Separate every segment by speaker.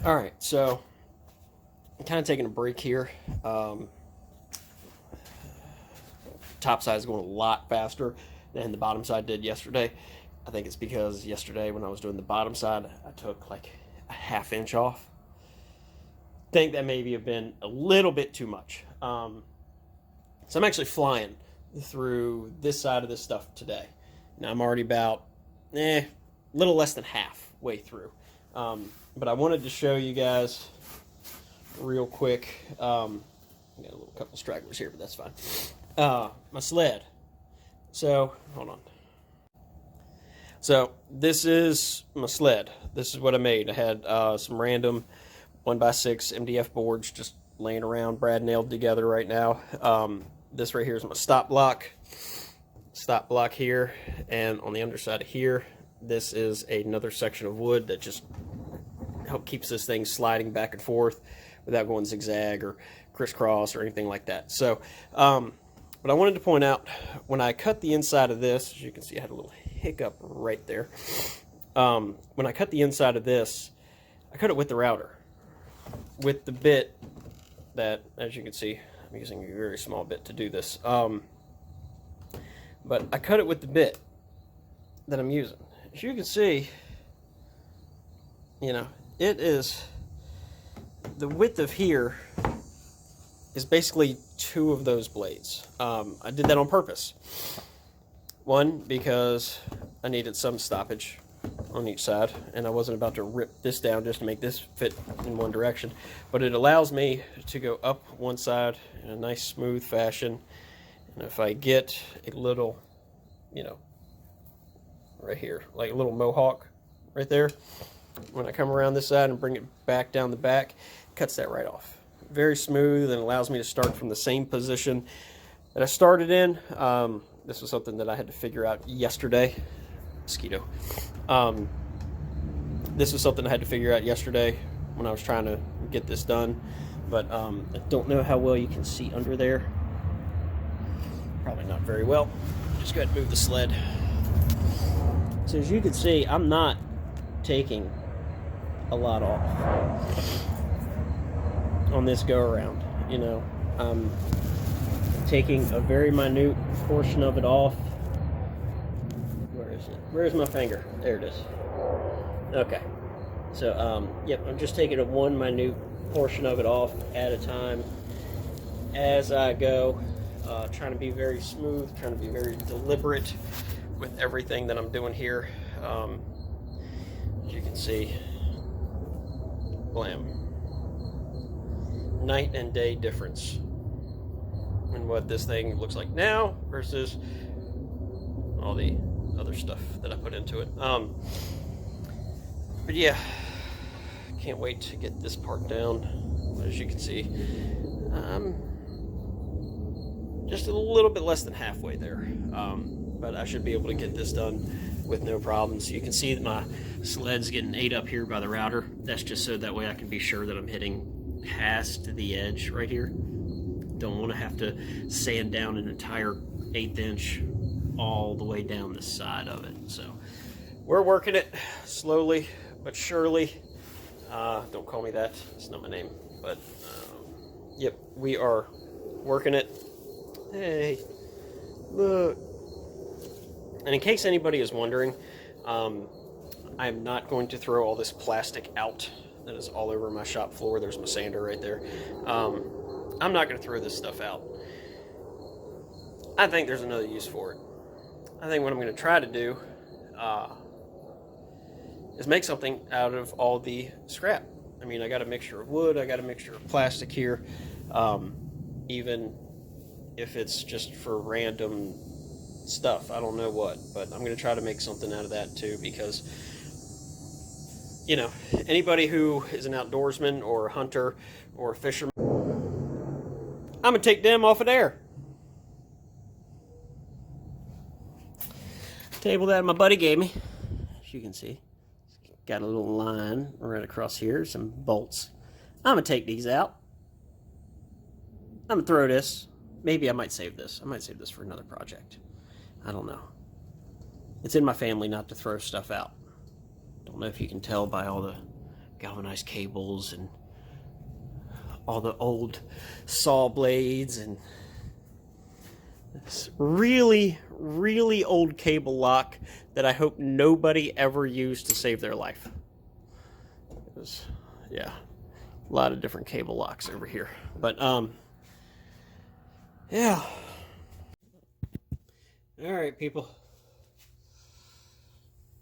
Speaker 1: All right, so I'm kind of taking a break here. Top side is going a lot faster than the bottom side did yesterday. I think it's because yesterday when I was doing the bottom side, I took like a ½ inch off. Think that maybe have been a little bit too much. So I'm actually flying through this side of this stuff today. Now I'm already about a little less than halfway through. But I wanted to show you guys real quick. I got a little couple stragglers here, but that's fine. My sled. So, hold on. So, this is my sled. This is what I made. I had some random 1x6 MDF boards just laying around, brad nailed together right now. This right here is my stop block. Stop block here, and on the underside of here, this is another section of wood that just keeps this thing sliding back and forth without going zigzag or crisscross or anything like that. So, but I wanted to point out, when I cut the inside of this, as you can see, I had a little hiccup right there. When I cut the inside of this, I cut it with the router, with the bit that, as you can see, I'm using a very small bit to do this. But I cut it with the bit that I'm using. As you can see, you know, it is, the width of here is basically 2 of those blades. I did that on purpose. One, because I needed some stoppage on each side, and I wasn't about to rip this down just to make this fit in one direction. But it allows me to go up one side in a nice smooth fashion. And if I get a little, you know, right here, like a little mohawk right there, when I come around this side and bring it back down the back, it cuts that right off. Very smooth, and allows me to start from the same position that I started in. This was something that I had to figure out yesterday. Mosquito. This was something I had to figure out yesterday when I was trying to get this done. But I don't know how well you can see under there. Probably not very well. Just go ahead and move the sled. So as you can see, I'm not taking a lot off on this go around. You know, I'm taking a very minute portion of it off. Where is it? Where's my finger? There it is. Okay. So, yep, I'm just taking one minute portion of it off at a time as I go. Trying to be very smooth, trying to be very deliberate with everything that I'm doing here. As you can see, blam. Night and day difference in what this thing looks like now versus all the other stuff that I put into it. But yeah, can't wait to get this part down. As you can see, just a little bit less than halfway there, but I should be able to get this done with no problems. You can see that my sled's getting ate up here by the router. That's just so that way I can be sure that I'm hitting past the edge right here. Don't want to have to sand down an entire 1/8 inch all the way down the side of it. So we're working it slowly but surely. Don't call me that, it's not my name, but yep, we are working it. Hey, look. And in case anybody is wondering, I'm not going to throw all this plastic out that is all over my shop floor. There's my sander right there. I'm not going to throw this stuff out. I think there's another use for it. I think what I'm going to try to do is make something out of all the scrap. I mean, I got a mixture of wood, I got a mixture of plastic here, even if it's just for random stuff. I don't know what, but I'm going to try to make something out of that too, because, you know, anybody who is an outdoorsman or a hunter or a fisherman, I'm going to take them off of there. Table that my buddy gave me, as you can see. Got a little line right across here, some bolts. I'm going to take these out. I'm going to throw this. Maybe I might save this. I might save this for another project. I don't know. It's in my family not to throw stuff out. Don't know if you can tell by all the galvanized cables and all the old saw blades and this really, really old cable lock that I hope nobody ever used to save their life. It was, yeah, a lot of different cable locks over here. But, yeah. All right, people.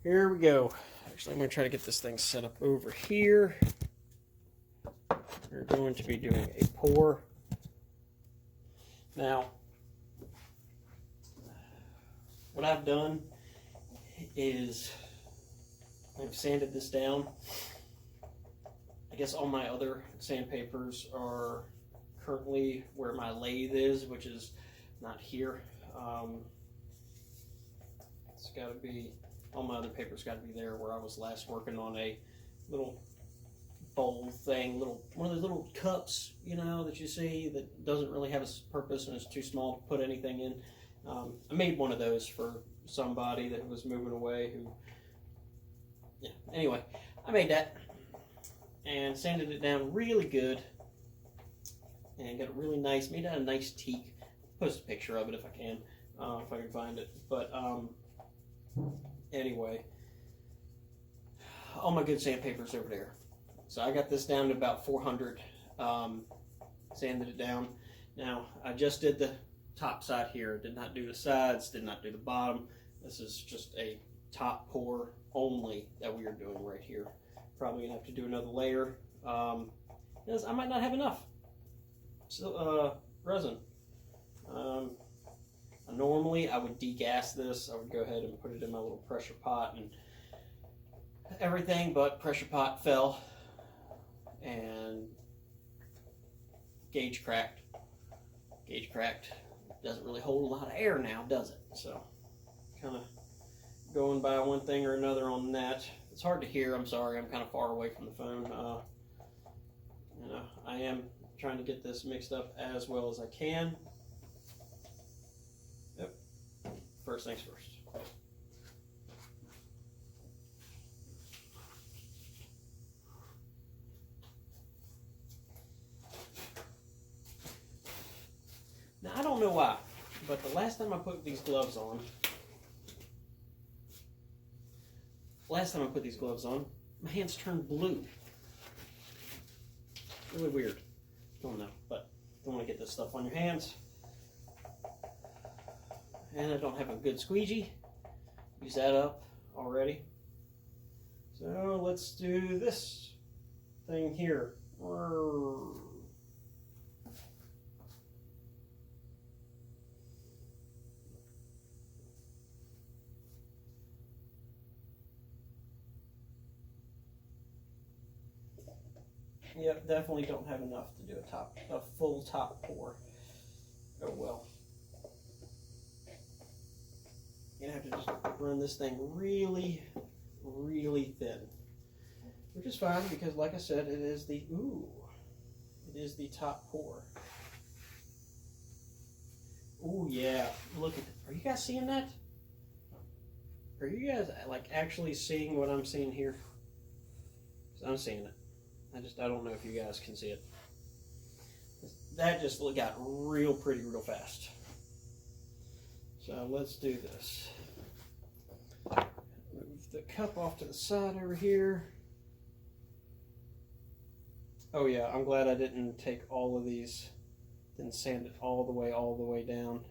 Speaker 1: Here we go. Actually, I'm going to try to get this thing set up over here. We're going to be doing a pour. Now, what I've done is I've sanded this down. I guess all my other sandpapers are currently where my lathe is, which is not here. It's got to be, all my other papers got to be there where I was last working on a little bowl thing, one of those little cups, you know, that you see that doesn't really have a purpose and is too small to put anything in. I made one of those for somebody that was moving away who, yeah, anyway, I made that and sanded it down really good and got it really nice, made out a nice teak. Post a picture of it if I can find it. But anyway, all my good sandpaper's over there. So I got this down to about 400, sanded it down. Now, I just did the top side here, did not do the sides, did not do the bottom. This is just a top pour only that we are doing right here. Probably gonna have to do another layer, because I might not have enough resin. Normally I would degas this. I would go ahead and put it in my little pressure pot and everything, but pressure pot fell and gauge cracked. Gauge cracked. Doesn't really hold a lot of air now, does it? So kind of going by one thing or another on that. It's hard to hear. I'm sorry. I'm kind of far away from the phone. You know, I am trying to get this mixed up as well as I can. Yep. First things first. Now, I don't know why, but the last time I put these gloves on, my hands turned blue. Really weird. Don't know, but don't want to get this stuff on your hands. And I don't have a good squeegee. Use that up already. So let's do this thing here. Yep, definitely don't have enough to do a full top pour. Oh well. You're gonna have to just run this thing really, really thin, which is fine because, like I said, it is the top pour. Ooh yeah, look at it. Are you guys seeing that? Are you guys like actually seeing what I'm seeing here? 'Cause I'm seeing it. I don't know if you guys can see it. That just got real pretty real fast. So let's do this. Move the cup off to the side over here. Oh yeah, I'm glad I didn't take all of these, didn't sand it all the way down.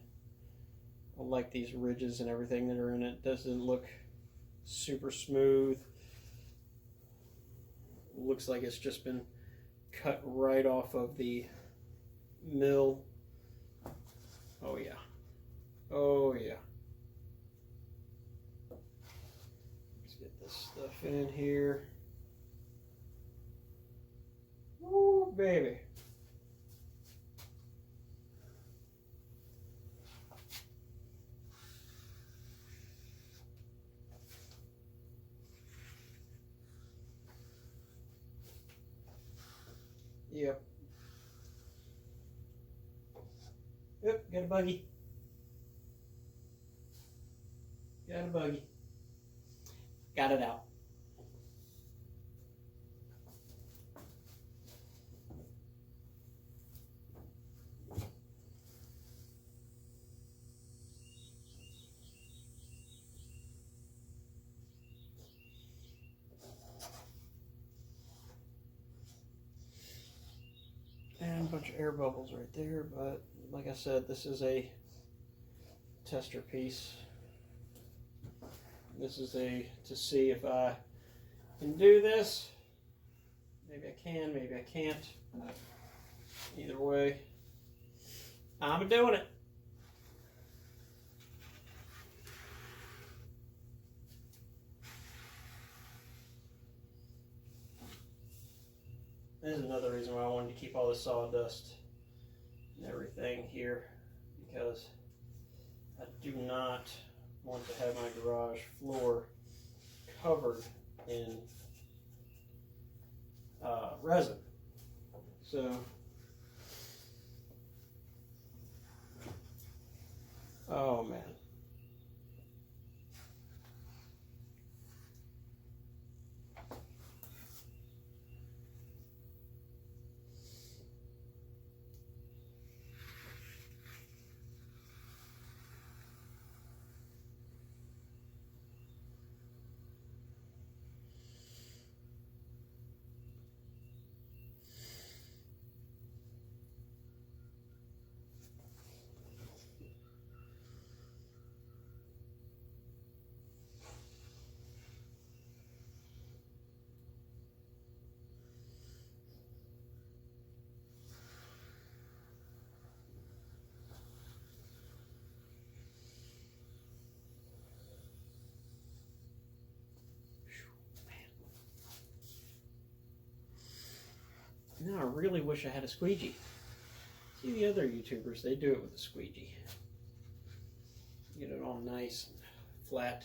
Speaker 1: I like these ridges and everything that are in it. Doesn't look super smooth. Looks like it's just been cut right off of the mill. Oh yeah. Oh yeah. Let's get this stuff in here. Woo, baby. Yep. Yep, got a buggy. Got a buggy. Got it out. a bunch of air bubbles right there, but like I said, this is a tester piece. This is to see if I can do this. Maybe I can, maybe I can't. Either way, I'm doing it. This is another reason why I wanted to keep all the sawdust and everything here, because I do not want to have my garage floor covered in resin. So, oh man. Now I really wish I had a squeegee. See the other YouTubers, they do it with a squeegee. Get it all nice and flat.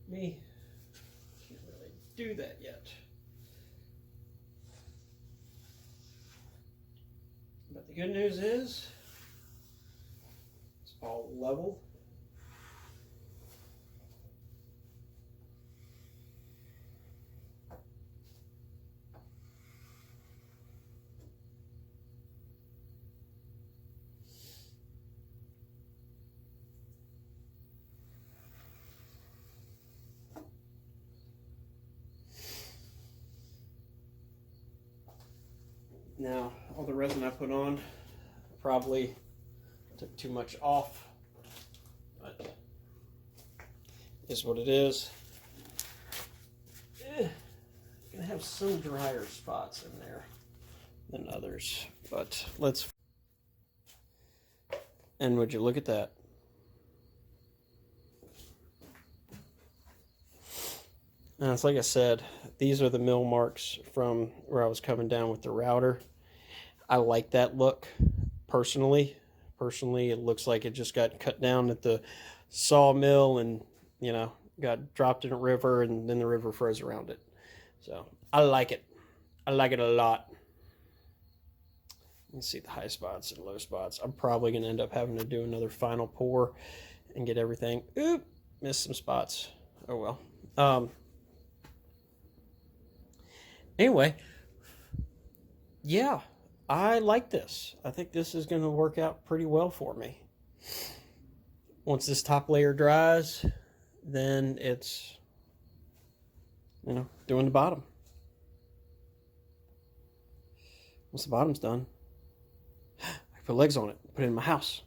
Speaker 1: Me, can't really do that yet. But the good news is, it's all level. Now, all the resin I put on probably took too much off, but is what it is. Gonna have some drier spots in there than others, but let's. And would you look at that? And it's like I said, these are the mill marks from where I was coming down with the router. I like that look personally. Personally, it looks like it just got cut down at the sawmill and, you know, got dropped in a river and then the river froze around it. So I like it. I like it a lot. You can see the high spots and low spots. I'm probably going to end up having to do another final pour and get everything. Oop, missed some spots. Oh well. Anyway, yeah, I like this. I think this is going to work out pretty well for me. Once this top layer dries, then it's, you know, doing the bottom. Once the bottom's done, I put legs on it, put it in my house.